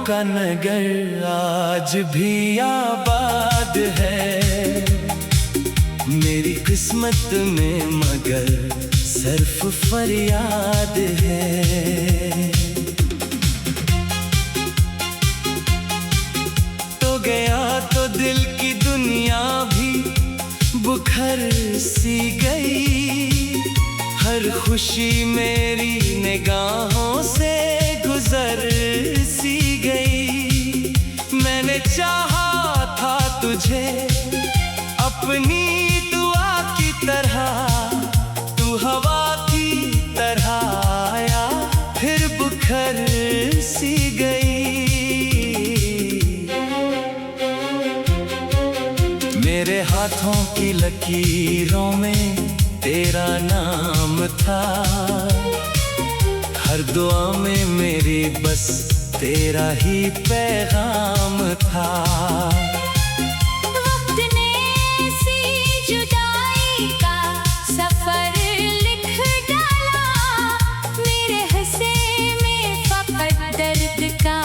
का नगर आज भी आबाद है मेरी किस्मत में, मगर सिर्फ फरियाद है। तो गया तो दिल की दुनिया भी बुखर सी गई, हर खुशी मेरी निगाहों से गुजर सी गई। मैंने चाहा था तुझे अपनी दुआ की तरह, तू हवा की तरह आया फिर बुखर सी गई। मेरे हाथों की लकीरों में तेरा नाम था, हर दुआ में मेरी बस तेरा ही पैगाम था। वक्त ने सी जुदाई का सफर लिख डाला, मेरे हंसे में फकत दर्द का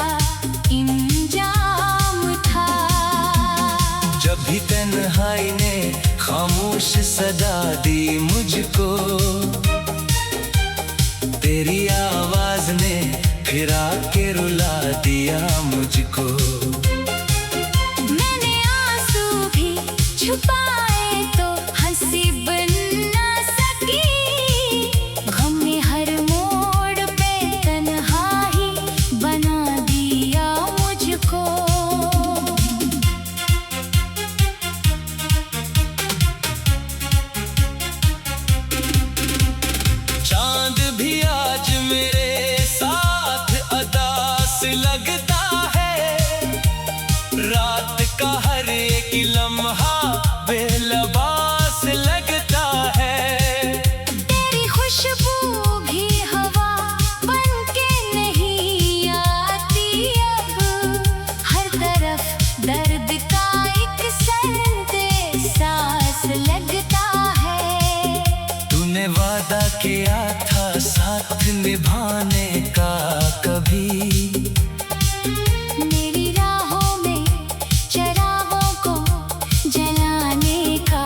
इंजाम था। जब भी तन्हाई ने खामोश सदा दी मुझको, तेरी आवाज ने फिर आके रुला दिया मुझको। मैंने आंसू भी छुपाए तो हंसी बन ना सकी, गम ने हर मोड़ पे तन्हाई बना दिया मुझको। चांद भी आज मेरे साथ अदास लगता है, रात का हर एक लम्हा बेलबास लगता है। तेरी खुशबू भी हवा बन के नहीं आती अब, हर तरफ दर्द का एक सर्द सांस लगता है। तूने वादा किया था साथ निभाने का कभी, मेरी राहों में चरागों को जलाने का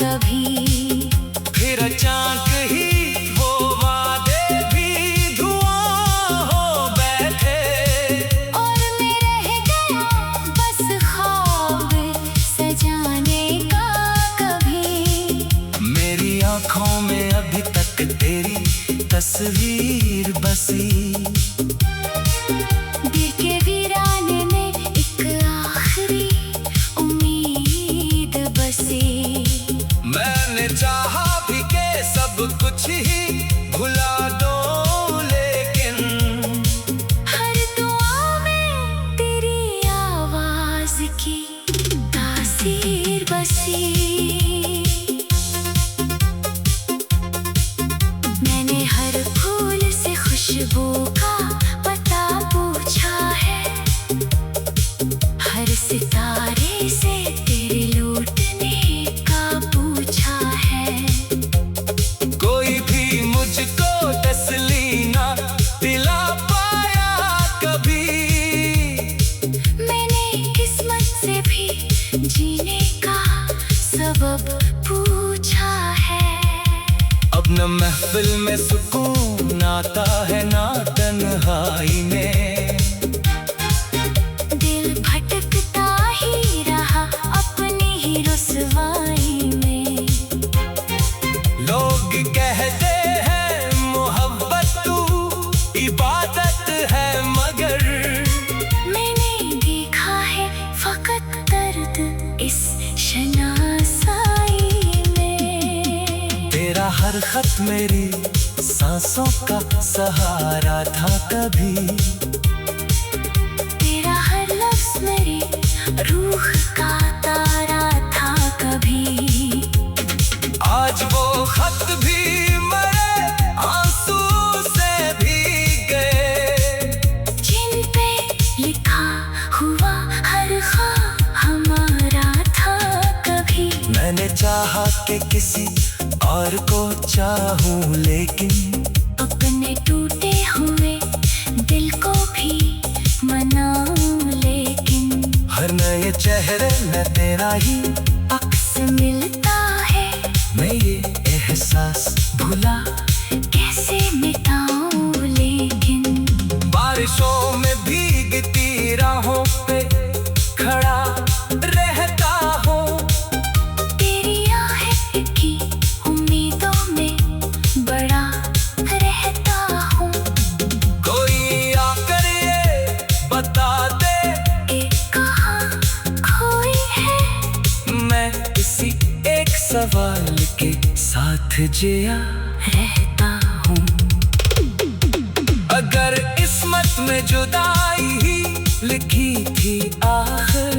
कभी। फिर अचानक ही वो वादे भी धुआं हो बैठे, और मैं रह गया बस ख्वाब सजाने का कभी। मेरी आँखों में अभी तक तेरी तस्वीर बसी, दिल के वीराने में एक आखिरी उम्मीद बसी। मैंने चाहा भी के सब कुछ ही भुला दो, लेकिन हर दुआ में तेरी आवाज की तासीर बसी। मैंने हर फूल से खुशबू का पता पूछा है, हर सितारे से तेरे लौटने का पूछा है। कोई भी मुझको तसल्ली ना दिला पाया कभी, मैंने किस्मत से भी जीने का सबब पूछा है। अब न महफिल में सुकून आता है ना तन्हाई में, दिल भटकता ही रहा अपनी ही रुसवाई में। लोग कहते हैं मोहब्बत तू इबादत है, मगर मैंने देखा है फकत दर्द इस शनासाई में। तेरा हर खत मेरी सांसों का सहारा था कभी, तेरा हर लफ्ज़ मेरी रूह का तारा था कभी। आज वो खत भी मेरे आंसू से भीग गए, जिन पे लिखा हुआ हर ख्वाब हमारा था कभी। मैंने चाहा कि किसी और को चाहूं, लेकिन अपने टूटे हुए दिल को भी मनाऊं। चेहरे में तेरा ही अक्स मिलता है। मैं ये एहसास भुला कैसे मिटाऊं लेकिन बारिशों में भीगती राहों पे खड़ा रहता हूँ। तेरी आहें की उम्मीदों में बड़ा रहता हूँ। कोई आकर ये बता दे कि कहाँ खोई है। मैं इसी एक सवाल के साथ जिया रहता हूँ। अगर किस्मत में जुदाई ही लिखी थी आखिर,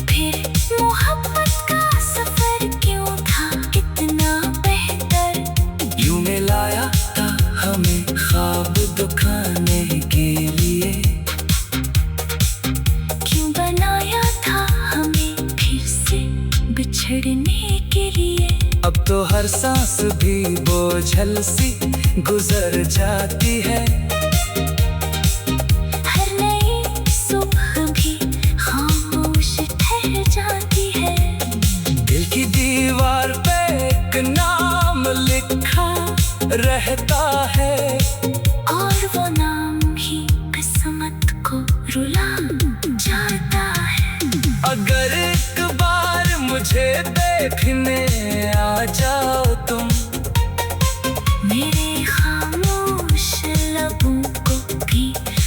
फिर मोहब्बत का सफर क्यों था कितना बेहतर। यूं मिलाया था हमें ख्वाब दिखाने के लिए, क्यों बनाया था हमें फिर से बिछड़ने के लिए। अब तो हर सांस भी बोझल सी गुजर जाती है। हर नई सुबह भी खामोश ठहर जाती है। दिल की दीवार पे एक नाम लिखा रहता है, और वो नाम ही किस्मत को रुला जाता है। अगर एक बार मुझे देखने आ जाओ तुम, मेरे खामोश लबों को भी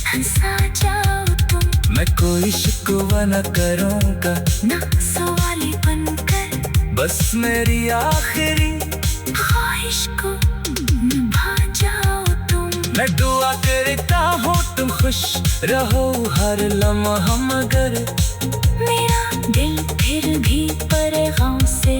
हंसा जाओ तुम। मैं कोई शिकवा न करूँगा ना सवाली बनकर, बस मेरी आखिरी ख्वाहिश को निभा जाओ तुम। मैं दुआ करता हूँ तुम खुश रहो हर लम्हा, मगर मेरा दिल फिर भी पैगाम से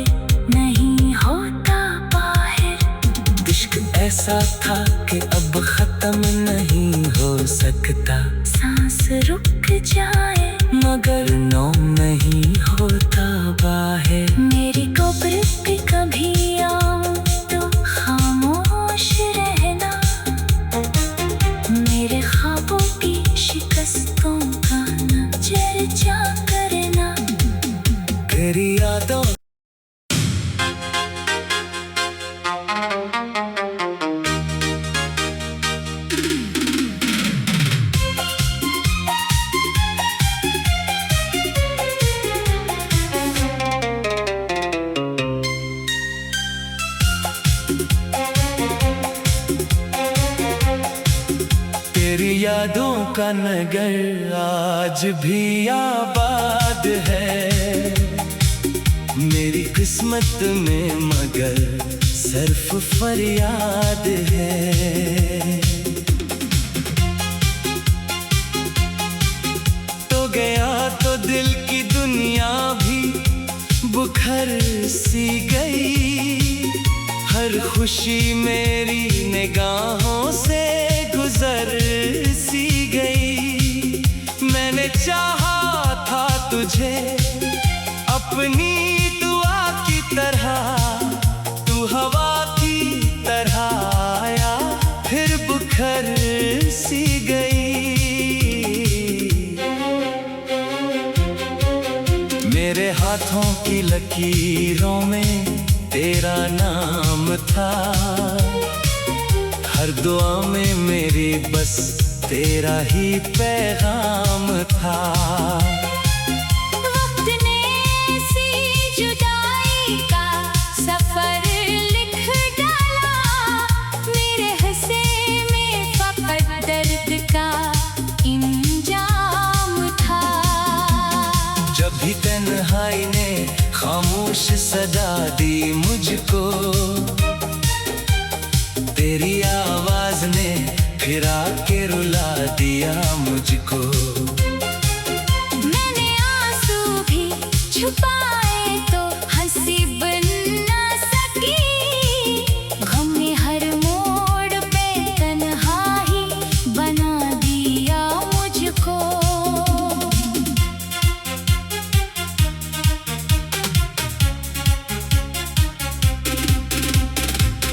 नहीं होता बाहर। इश्क ऐसा था कि अब खत्म नहीं हो सकता। सांस रुक जाए मगर नो नहीं होता बाहर। मेरी कब्र पे कभी आऊं तो खामोश रहना। मेरे ख्वाबों की शिकस्तों का न चर्चा करना। तेरी यादों यादों का नगर आज भी आबाद है मेरी किस्मत में, मगर सिर्फ फरियाद है। तो गया तो दिल की दुनिया भी बुखर सी गई। हर खुशी मेरी निगाहों से गुजर सी गई। मैंने चाहा था तुझे अपनी दुआ की तरह, तू हवा की तरह आया फिर बुखर सी गई। मेरे हाथों की लकीरों में तेरा नाम था, हर दुआ में मेरी बस तेरा ही पैगाम था। वक्त ने ऐसी जुदाई का सफर लिख डाला। मेरे हंसे में फकत दर्द का इंजाम था। जब भी तन्हाई ने खामोश सदा दी मुझको, तेरी आवाज ने फिर आके रुला दिया मुझको। मैंने आंसू भी छुपाए तो हंसी बन ना सकी। गम ने हर मोड़ पे तन्हाई बना दिया मुझको।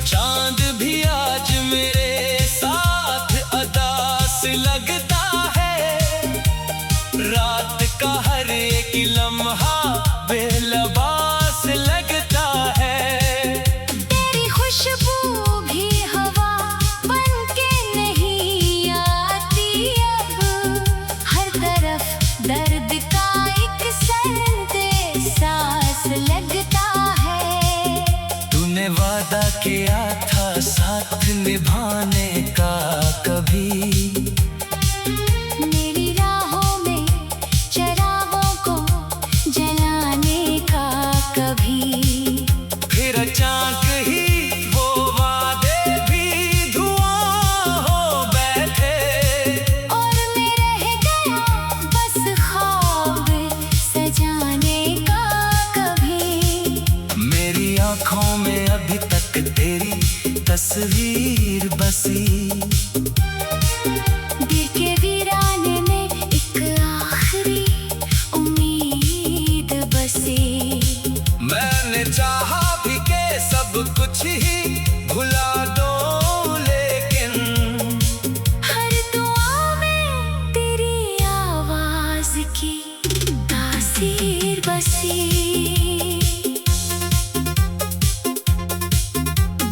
चांद भी आज मेरे साथ अदास लगता है। हमने वादा किया था साथ निभाने का कभी। मेरी राहों में चरागों को जलाने का कभी। फिर अचानक ही वो वादे भी धुआं हो बैठे। और मैं रह गया बस ख्वाब सजाने का कभी। मेरी आँखों में अभी तक तेरी तस्वीर बसी। दिल के वीराने में एक आखिरी उम्मीद बसी। मैंने चाहा भी के सब कुछ ही भुला दो, लेकिन हर दुआ में तेरी आवाज की तासीर बसी।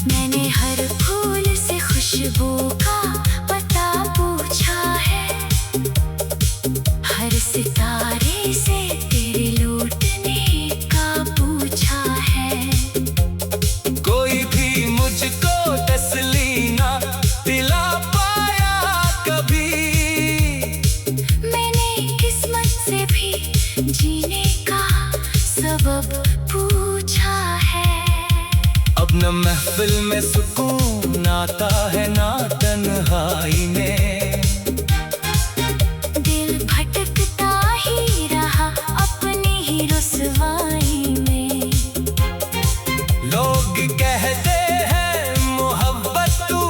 मैंने हर फूल से खुशबू का पता पूछा है। हर सितारे से तेरे लौटने का पूछा है। कोई भी मुझको तसल्ली ना दिला पाया कभी। मैंने किस्मत से भी जीने का सबब पूछा है। अब न महफिल में सुकून आता है ना तन्हाई में। दिल भटकता ही रहा अपनी ही रुसवाई में। लोग कहते हैं मोहब्बत तू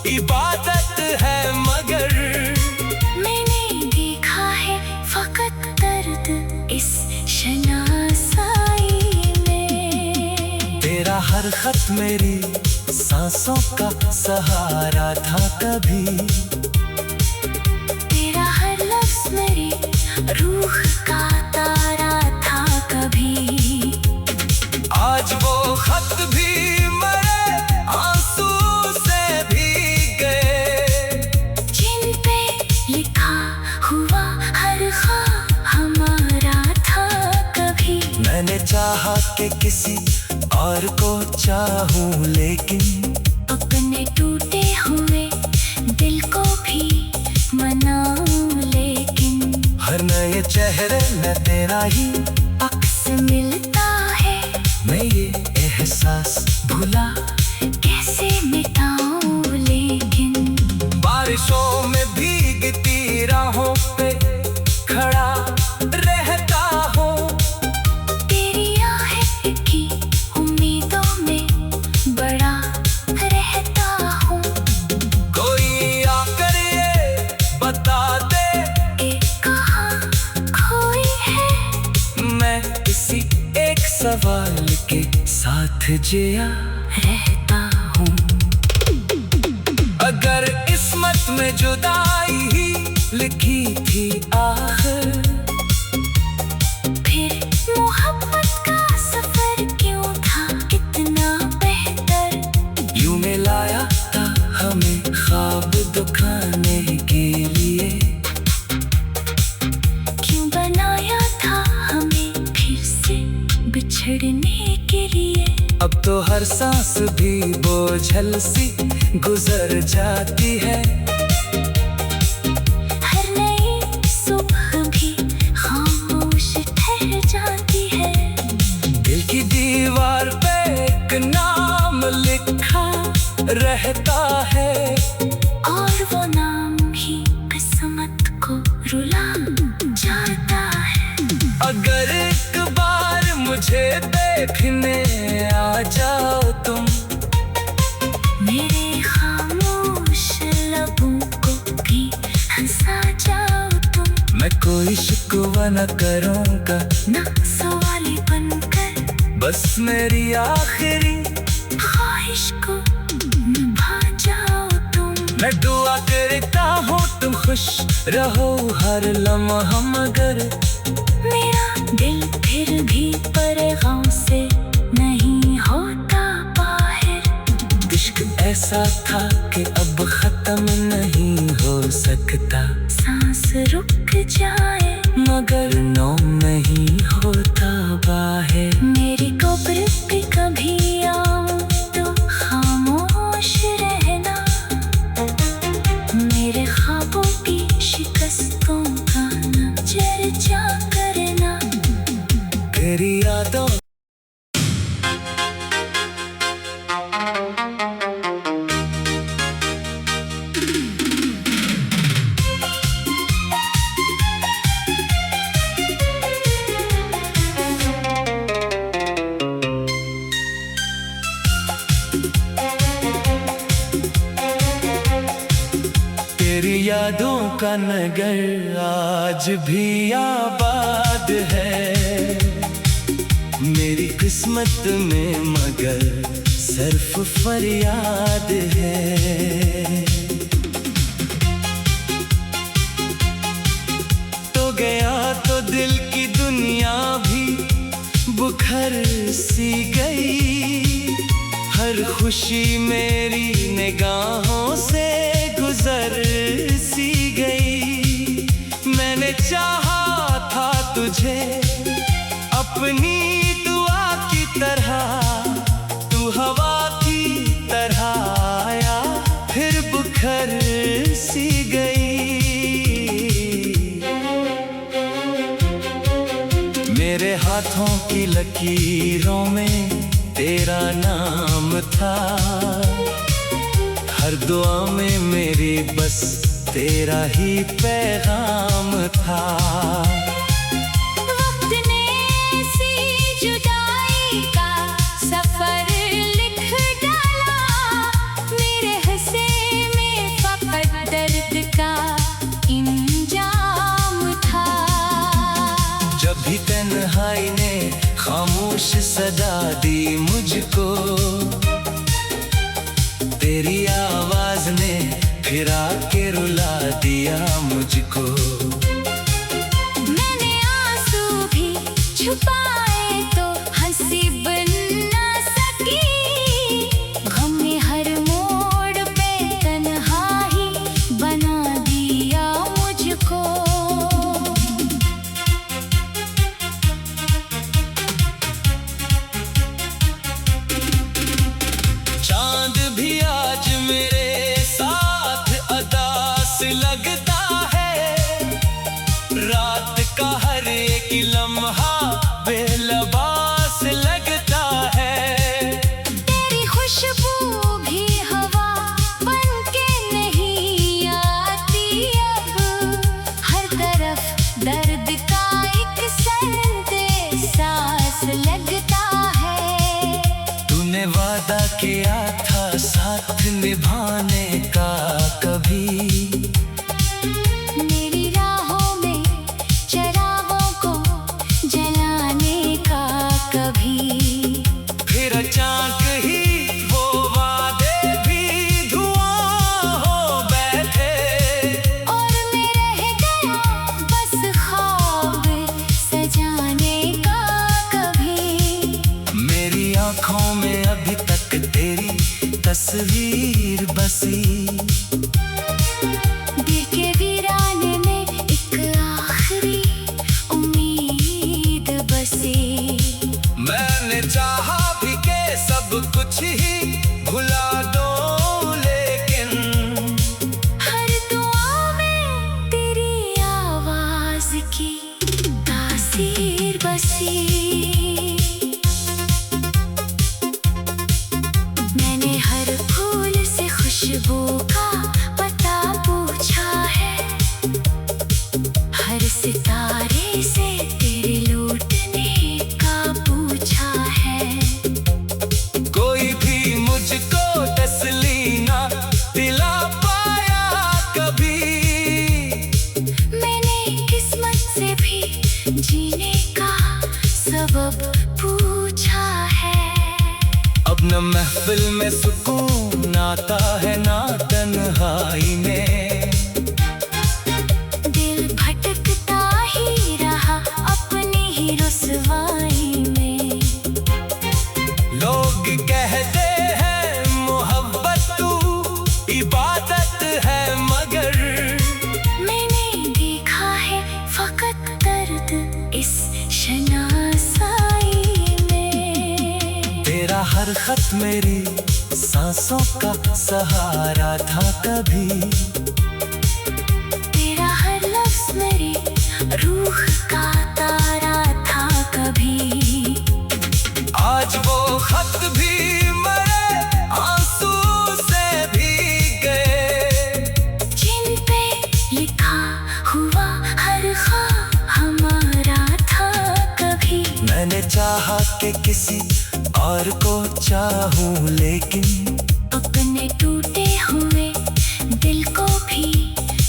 इबादत है, मगर मैंने देखा है फकत दर्द इस शनासाई में। तेरा हर खत मेरी सांसों का सहारा था कभी। तेरा हर लफ्ज़ मेरी रूह का तारा था कभी। आज वो खत भी मेरे आंसू से भीग गए। जिन पे लिखा हुआ हर ख्वाब हमारा था कभी। मैंने चाहा कि किसी और को चाहूं, लेकिन अपने टूटे हुए दिल को भी मनाऊं, लेकिन हर नए चेहरे में तेरा ही अक्स मिलता है। मैं ये एहसास भुला कैसे मिटाऊं, लेकिन बारिशों में भीगती राहों पे खड़ा रहता हूँ। तेरी आहें की उम्मीदों में बड़ा रहता हूँ। कोई आकर ये बता दे कि कहाँ खोई है। मैं इसी एक सवाल के साथ जिया रहता हूँ। अगर किस्मत में जुदाई ही लिखी थी आखिर, फिर मोहब्बत का सफर क्यों था इतना बेहतर। यूं मिलाया था हमें ख्वाब दिखाने के लिए। क्यों बनाया था हमें फिर से बिछड़ने के लिए। अब तो हर सांस भी बोझल सी गुजर जाती है। हर नई सुबह भी खामोश ठहर जाती है। दिल की दीवार पे एक नाम लिखा रहता है। और वो नाम ही किस्मत को रुला जाता है। अगर एक बार मुझे देखने आ जाओ तुम, मेरे खामोश लबों को भी हंसा जाओ तुम। मैं कोई शिकवा न करूँगा ना सवाली बनकर बस मेरी आखिरी ख्वाहिश को निभा जाओ तुम। मैं दुआ करता हूँ तुम खुश रहो हर लम्हा, मगर मेरा दिल फिर भी पैगाम से नहीं होता बाहर। इश्क ऐसा था कि अब खत्म नहीं हो सकता। सांस रुक जाए मगर नौ नहीं होता बाहर। मेरी कब्र पे कभी आऊं तेरी यादों तेरी यादों का नगर आज भी आबाद है मेरी किस्मत में, मगर सिर्फ फरियाद है। तो गया तो दिल की दुनिया भी बुखर सी गई, हर खुशी मेरी निगाहों से गुजर सी गई। मैंने चाहा था तुझे अपनी दुआ की तरह, तू हवा की तरह आया फिर बुखर सी गई। मेरे हाथों की लकीरों में तेरा नाम था, हर दुआ में मेरी बस तेरा ही पैगाम था। वक्त ने ऐसी जुदाई का सफर लिख डाला, मेरे हंसे में फकत दर्द का इंजाम था। जब भी तन्हाई ने खामोश सदा दी मुझको, तेरी आवाज ने फिर आके रुला दिया मुझको। मैंने आंसू भी छुपाए तो हंसी बन ना सकी, गम में हर मोड़ पे तन्हाई बना दिया मुझको। चांद भी आज मेरे साथ अदास लगता है, रात का हर एक लम्हा बेलबास लगता है। तेरी खुशबू भी हवा बन के नहीं आती अब, हर तरफ दर्द का एक संदेश लगता है। तूने वादा किया था साथ निभाने का कभी, मेरी राहों में चरागों को जलाने का कभी। फिर अचानक ही वो वादे भी धुआं हो बैठे, और मैं रह गया बस ख्वाब सजाने का कभी। मेरी आंखों में अभी तक तेरी तस्वीर बसी, दिल के वीराने में एक आखिरी उम्मीद बसी। मैंने चाहा भी के सब कुछ ही भुला दो, लेकिन हर दुआ में तेरी आवाज की तासीर बसी। मैंने हर फूल से खुशबू का पता पूछा है, हर सितारे से तेरे लौटने का पूछा है। कोई भी मुझको तसल्ली ना दिला पाया कभी। मैंने किस्मत से भी जीने का सबब पूछा है। अब न महफिल में सुकून आता है ना तन्हाई में, दिल भटकता ही रहा अपनी ही रुसवाई में। लोग कहते हैं मोहब्बत तू इबादत है, मगर मैंने देखा है फकत दर्द इस शनासाई में। तेरा हर खत मेरी सांसों का सहारा था कभी, तेरा हर लफ्ज़ मेरी रूह का तारा था कभी। के किसी और को चाहूं, लेकिन अपने टूटे हुए दिल को भी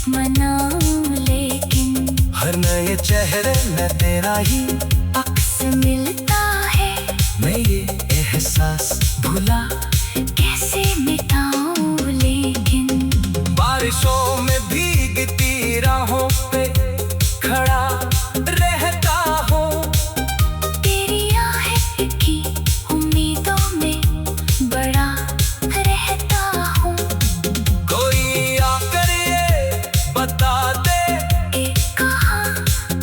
मनाऊं, लेकिन हर नए चेहरे में तेरा ही अक्स मिलता है। मैं ये एहसास भुला कैसे मिटाऊं, लेकिन बारिशों में भीगती राहों पे खड़ा रहता हूँ। तेरी आहें की उम्मीदों में बड़ा रहता हूँ। कोई आकर ये बता दे कि कहाँ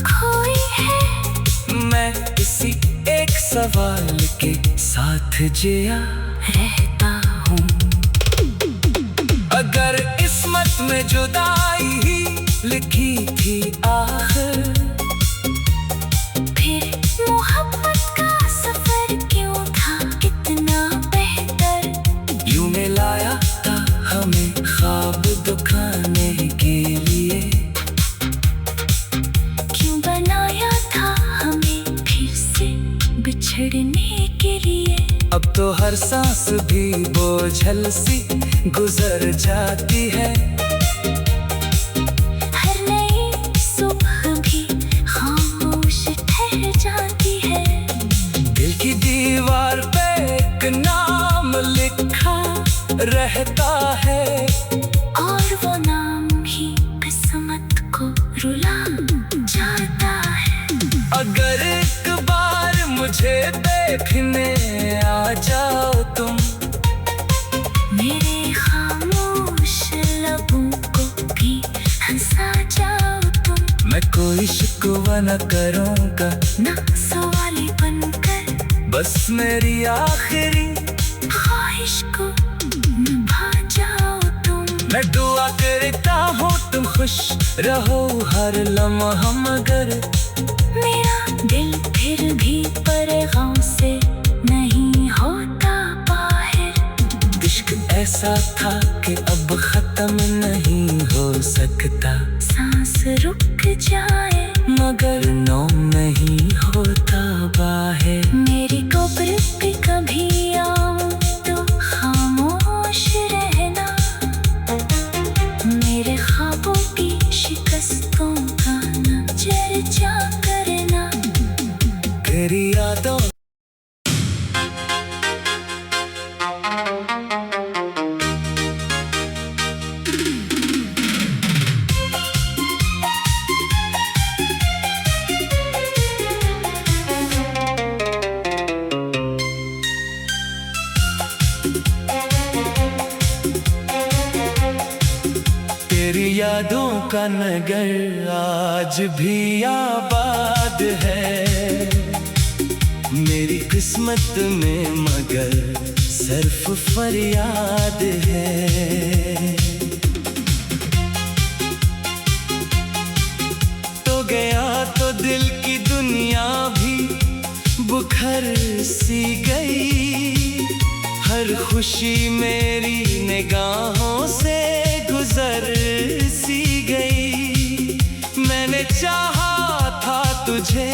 खोई है, मैं इसी एक सवाल के साथ जिया रहता हूँ। अगर किस्मत में जुदाई ही लिखी थी आखिर, फिर मोहब्बत का सफर क्यों था कितना बेहतर। यूं मिलाया था हमें ख्वाब दिखाने के लिए, क्यों बनाया था हमें फिर से बिछड़ने के लिए। अब तो हर सांस भी बोझल सी गुजर जाती है। हर नई सुबह भी खामोश ठहर जाती है। दिल की दीवार पे एक नाम लिखा रहता है, और वो नाम ही किस्मत को रुला जाता है। अगर एक बार मुझे देखने आ जाओ तुम, मेरे खामोश लबों को भी हंसा जाओ तुम। मैं कोई शिकवा न करूँगा, ना सवाली बनकर बस मेरी आखिरी ख्वाहिश को निभा जाओ तुम। मैं दुआ करता हूँ तुम खुश रहो हर लम्हा, मगर मेरा दिल फिर भी पैगाम से नहीं होता बाहर। इश्क ऐसा था कि अब खत्म नहीं हो सकता। सांस रुक जाए मगर नो नहीं होता बाहर। मेरी कब्र पे कभी आऊं तो खामोश रहना। मेरे ख्वाबों की शिकस्तों का न चर्चा करना। तेरी यादों यादों का नगर आज भी आबाद है मेरी किस्मत में, मगर सिर्फ फरियाद है। तो गया तो दिल की दुनिया भी बुखर सी गई। हर खुशी मेरी निगाहों से गुजर सी गई। मैंने चाहा था तुझे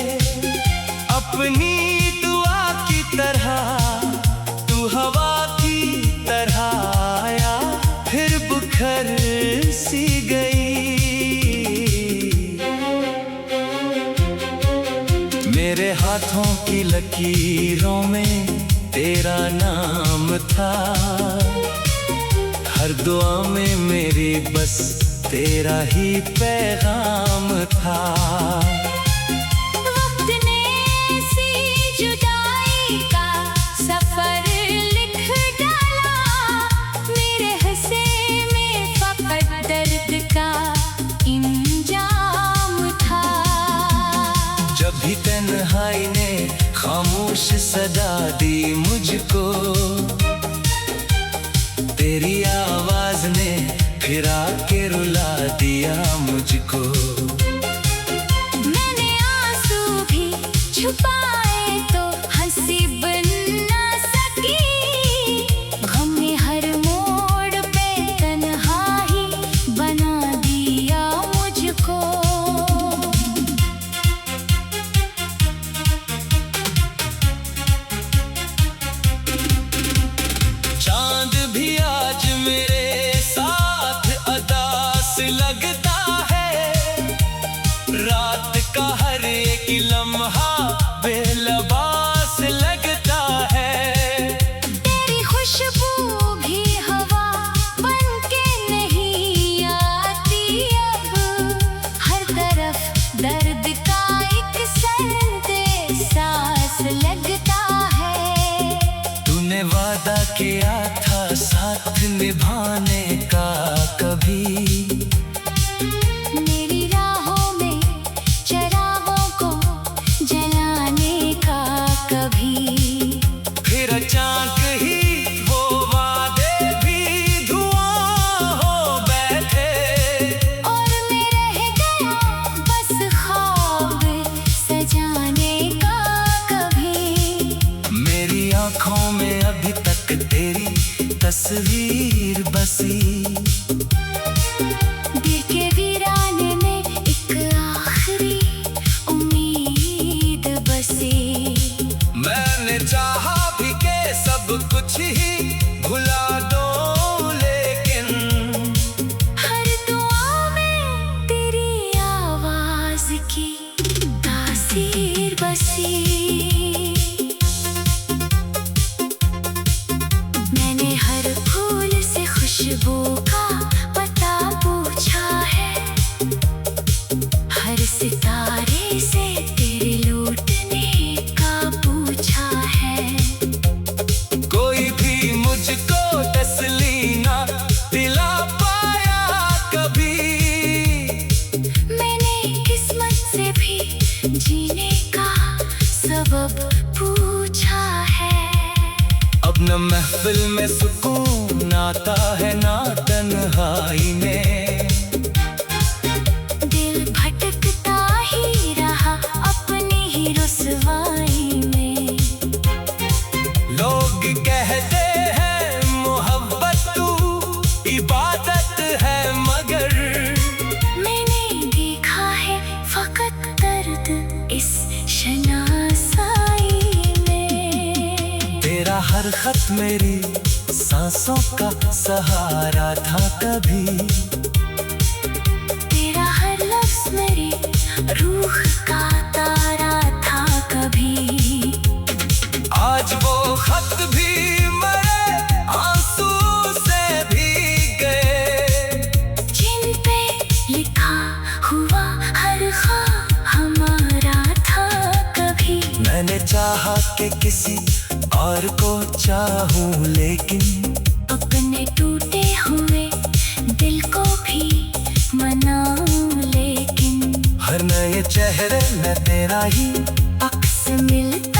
अपनी दुआ की तरह, तू हवा की तरह आया फिर बुखर सी गई। मेरे हाथों की लकीरों में तेरा नाम था, हर दुआ में मेरी बस तेरा ही पैगाम था। वक्त ने सी जुदाई का सफर लिख डाला। मेरे हंसे में फकत दर्द का इंजाम था। जब भी तन्हाई ने खामोश सदा दी मुझको, तेरी आवाज ने फिर आके रुला दिया मुझको। मैंने आंसू भी छुपाए तो हंसी बन ना सकी। गम ने हर मोड़ पे तन्हाई बना दिया मुझको। मैंने वादा किया था साथ निभाने का कभी। मेरी राहों में चरागों को जलाने का कभी। फिर अचानक ही वो वादे भी धुआं हो बैठे और मैं रह गया बस ख्वाब सजाने का कभी। मेरी आंखों में अभी तक तेरी तस्वीर बसी। दिल के वीराने में एक आखिरी उम्मीद बसी। मैंने चाहा भी के सब कुछ ही भुला दो, लेकिन हर दुआ में तेरी आवाज की तासीर बसी। मैंने हर फूल से खुशबू का पता पूछा है, हर सितारे से तेरे लौटने का पूछा है। कोई भी मुझको तसल्ली ना दिला पाया कभी। मैंने किस्मत से भी जीने का सबब पूछा है। अब न महफिल में सुकून आता है ना तन्हाई में। दिल भटकता ही रहा अपनी ही रुसवाई में। लोग कहते हैं मोहब्बत तू इबादत है, मगर मैंने देखा है फकत दर्द इस शनासाई में। तेरा हर खत मेरी सांसों का सहारा था कभी। तेरा हर लफ्ज़ मेरी रूह का तारा था कभी। आज वो खत भी मेरे आंसू से भीग गए, जिन पे लिखा हुआ हर ख्वाब हमारा था कभी। मैंने चाहा कि किसी और को चाहूं, लेकिन अपने टूटे हुए दिल को भी मनाऊं, लेकिन हर नए चेहरे में तेरा ही अक्स मिलता